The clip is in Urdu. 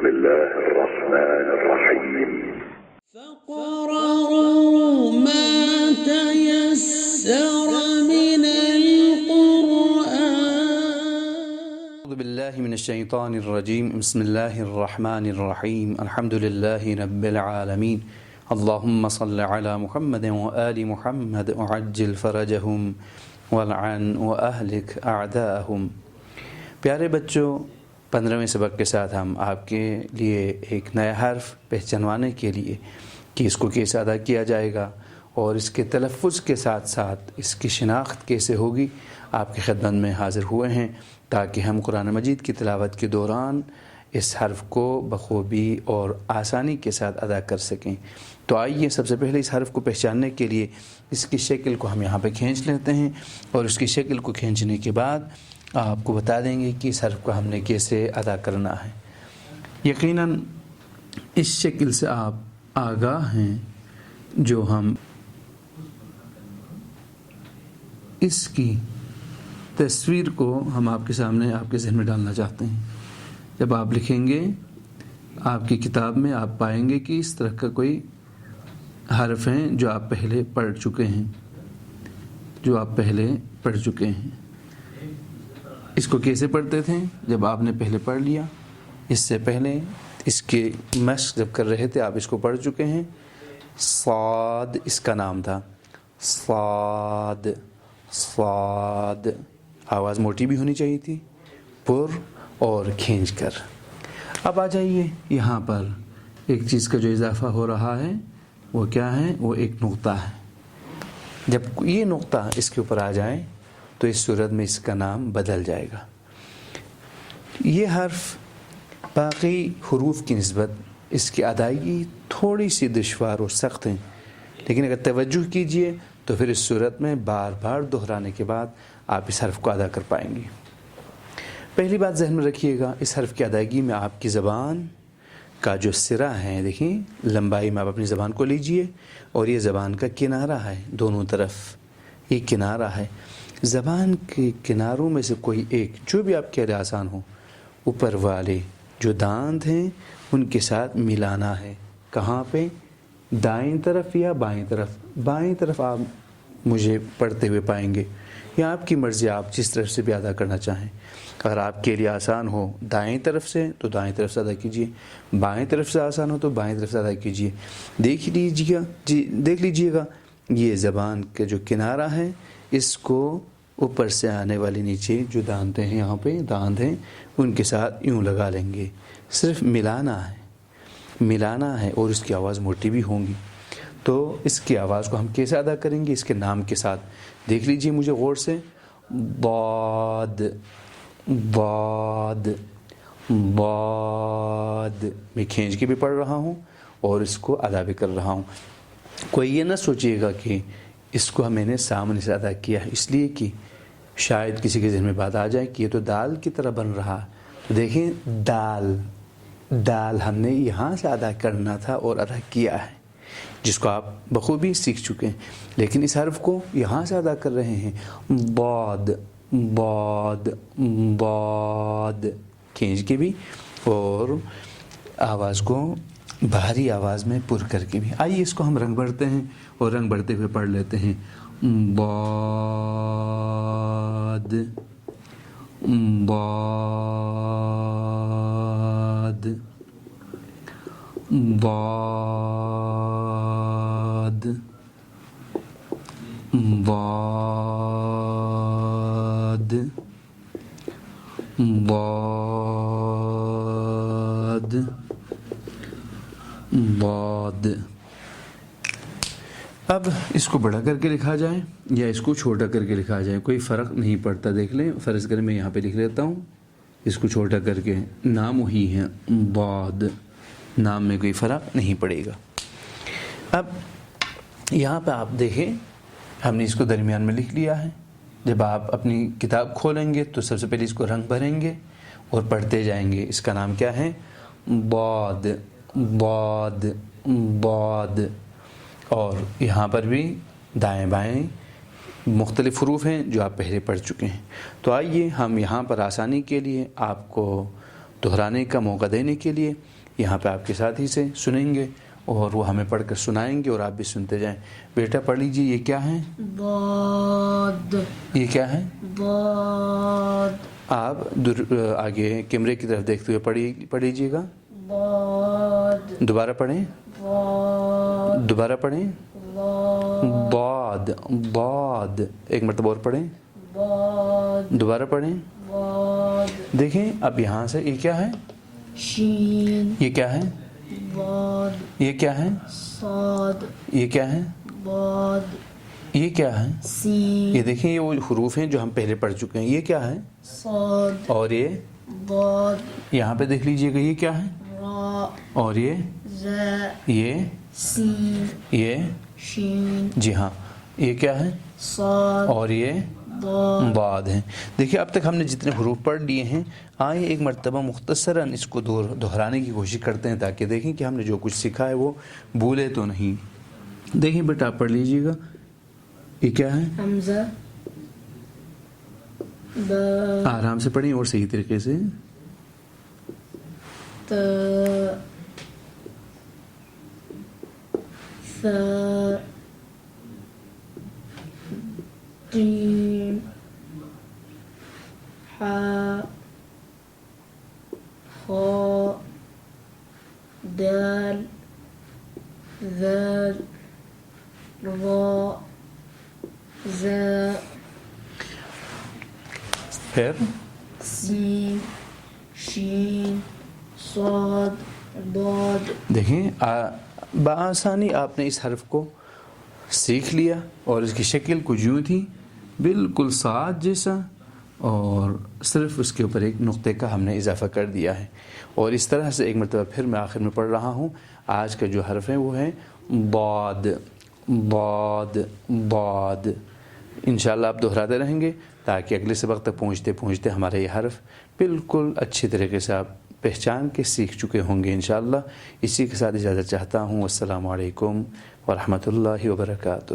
بسم الله الرحمن الرحيم فاقرؤوا ما تيسر من القرآن. أعوذ بالله من الشيطان الرجيم. بسم الله الرحمن الرحيم. الحمد لله رب العالمين. اللهم صل على محمد وآل محمد وعجل فرجهم والعن وأهلك أعداءهم. پیارے بچوں، 15ویں سبق کے ساتھ ہم آپ کے لیے ایک نیا حرف پہچانوانے کے لیے کہ اس کو کیسے ادا کیا جائے گا اور اس کے تلفظ کے ساتھ ساتھ اس کی شناخت کیسے ہوگی آپ کی خدمت میں حاضر ہوئے ہیں، تاکہ ہم قرآن مجید کی تلاوت کے دوران اس حرف کو بخوبی اور آسانی کے ساتھ ادا کر سکیں۔ تو آئیے سب سے پہلے اس حرف کو پہچاننے کے لیے اس کی شکل کو ہم یہاں پہ کھینچ لیتے ہیں، اور اس کی شکل کو کھینچنے کے بعد آپ کو بتا دیں گے کہ اس حرف کو ہم نے کیسے ادا کرنا ہے۔ یقیناً اس شکل سے آپ آگاہ ہیں جو ہم اس کی تصویر کو ہم آپ کے سامنے آپ کے ذہن میں ڈالنا چاہتے ہیں۔ جب آپ لکھیں گے آپ کی کتاب میں آپ پائیں گے کہ اس طرح کا کوئی حرف ہیں جو آپ پہلے پڑھ چکے ہیں۔ اس کو کیسے پڑھتے تھے؟ جب آپ نے پہلے پڑھ لیا، اس سے پہلے اس کے مشق جب کر رہے تھے آپ اس کو پڑھ چکے ہیں۔ صاد اس کا نام تھا، صاد صاد، آواز موٹی بھی ہونی چاہیے تھی، پر اور کھینچ کر۔ اب آ جائیے، یہاں پر ایک چیز کا جو اضافہ ہو رہا ہے وہ کیا ہے؟ وہ ایک نقطہ ہے۔ جب یہ نقطہ اس کے اوپر آ جائے تو اس صورت میں اس کا نام بدل جائے گا۔ یہ حرف باقی حروف کی نسبت اس کی ادائیگی تھوڑی سی دشوار اور سخت ہیں، لیکن اگر توجہ کیجئے تو پھر اس صورت میں بار بار دہرانے کے بعد آپ اس حرف کو ادا کر پائیں گے۔ پہلی بات ذہن میں رکھیے گا، اس حرف کی ادائیگی میں آپ کی زبان کا جو سرا ہے، دیکھیں لمبائی میں آپ اپنی زبان کو لیجئے، اور یہ زبان کا کنارہ ہے، دونوں طرف یہ کنارہ ہے۔ زبان کے کناروں میں سے کوئی ایک جو بھی آپ کے لیے آسان ہو، اوپر والے جو دانت ہیں ان کے ساتھ ملانا ہے۔ کہاں پہ؟ دائیں طرف یا بائیں طرف؟ بائیں طرف آپ مجھے پڑھتے ہوئے پائیں گے، یا آپ کی مرضی، آپ جس طرف سے بھی ادا کرنا چاہیں۔ اگر آپ کے لیے آسان ہو دائیں طرف سے تو دائیں طرف سے ادا کیجیے، بائیں طرف سے آسان ہو تو بائیں طرف سے ادا کیجیے۔ دیکھ لیجیے گا یہ زبان کا جو کنارہ ہے، اس کو اوپر سے آنے والی نیچے جو دانت ہیں، یہاں پہ دانت ہیں، ان کے ساتھ یوں لگا لیں گے۔ صرف ملانا ہے اور اس کی آواز موٹی بھی ہوں گی۔ تو اس کی آواز کو ہم کیسے ادا کریں گے؟ اس کے نام کے ساتھ دیکھ لیجئے مجھے غور سے۔ ضاد ضاد ضاد، میں کھینچ کے بھی پڑھ رہا ہوں اور اس کو ادا بھی کر رہا ہوں۔ کوئی یہ نہ سوچئے گا کہ اس کو میں نے سامنے سے ادا کیا ہے، اس لیے کہ شاید کسی کے ذہن میں بات آ جائے کہ یہ تو دال کی طرح بن رہا۔ تو دیکھیں، دال ہم نے یہاں سے ادا کرنا تھا اور ادا کیا ہے، جس کو آپ بخوبی سیکھ چکے ہیں، لیکن اس حرف کو یہاں سے ادا کر رہے ہیں۔ ضاد ضاد ضاد، کھینچ کے بھی اور آواز کو بھاری آواز میں پر کر کے بھی۔ آئیے اس کو ہم رنگ بڑھتے ہیں اور رنگ بڑھتے ہوئے پڑھ لیتے ہیں۔ ضاد ضاد ضاد ضاد ضاد ضاد۔ اب اس کو بڑا کر کے لکھا جائے یا اس کو چھوٹا کر کے لکھا جائے، کوئی فرق نہیں پڑتا۔ دیکھ لیں، فرض کریں میں یہاں پہ لکھ لیتا ہوں، اس کو چھوٹا کر کے، نام وہی ہے ضاد، نام میں کوئی فرق نہیں پڑے گا۔ اب یہاں پہ آپ دیکھیں، ہم نے اس کو درمیان میں لکھ لیا ہے۔ جب آپ اپنی کتاب کھولیں گے تو سب سے پہلے اس کو رنگ بھریں گے اور پڑھتے جائیں گے۔ اس کا نام کیا ہے؟ ضاد ضاد ضاد۔ اور یہاں پر بھی دائیں بائیں مختلف حروف ہیں جو آپ پہلے پڑھ چکے ہیں۔ تو آئیے ہم یہاں پر آسانی کے لیے آپ کو دہرانے کا موقع دینے کے لیے یہاں پہ آپ کے ساتھی سے سنیں گے اور وہ ہمیں پڑھ کر سنائیں گے اور آپ بھی سنتے جائیں. بیٹا پڑھ لیجیے. یہ کیا ہے؟ ضاد. یہ کیا ہے؟ ضاد. آپ آگے کیمرے کی طرف دیکھتے ہوئے پڑھ لیجیے گا. ضاد. دوبارہ پڑھیں. ضاد. دوبارہ پڑھیں. ضاد. ضاد. ضاد. ایک مرتبہ اور پڑھیں. ضاد. دوبارہ پڑھیں. ضاد. دیکھیں اب یہاں سے یہ کیا ہے؟ شین. یہ کیا ہے؟ ضاد. یہ کیا ہے؟ صاد. یہ کیا ہے؟ ضاد. یہ کیا ہے؟ سین. یہ دیکھیں یہ وہ حروف ہیں جو ہم پہلے پڑھ چکے ہیں. یہ کیا ہے؟ صاد. اور یہ ضاد. یہاں پہ دیکھ لیجئے گا. یہ کیا ہے؟ را. اور یہ زا. سین. یہ شین. جی ہاں. یہ کیا ہے؟ صاد. اور یہ ضاد. ضاد ہیں. دیکھیے اب تک ہم نے جتنے حروف پڑھ لیے ہیں آئے ایک مرتبہ مختصراً اس کو دہرانے کی کوشش کرتے ہیں تاکہ دیکھیں کہ ہم نے جو کچھ سیکھا ہے وہ بھولے تو نہیں. دیکھیں بیٹا آپ پڑھ لیجیے گا. یہ کیا ہے؟ حمزہ. با. آرام سے پڑھیں اور صحیح طریقے سے. تا. ثا. جیم. حا. خا. دال. ذال. را. زا. پھر سین. شین. صاد. ضاد. دیکھیں بآسانی آپ نے اس حرف کو سیکھ لیا اور اس کی شکل کچھ یوں تھی بالکل صاد جیسا اور صرف اس کے اوپر ایک نقطے کا ہم نے اضافہ کر دیا ہے. اور اس طرح سے ایک مرتبہ پھر میں آخر میں پڑھ رہا ہوں. آج کا جو حرف ہے وہ ہے ضاد. ضاد. ضاد. انشاءاللہ آپ دہراتے رہیں گے تاکہ اگلے سبق تک پہنچتے پہنچتے ہمارا یہ حرف بالکل اچھی طریقے سے آپ پہچان کے سیکھ چکے ہوں گے انشاءاللہ. اسی کے ساتھ اجازت چاہتا ہوں. السلام علیکم ورحمۃ اللہ وبرکاتہ.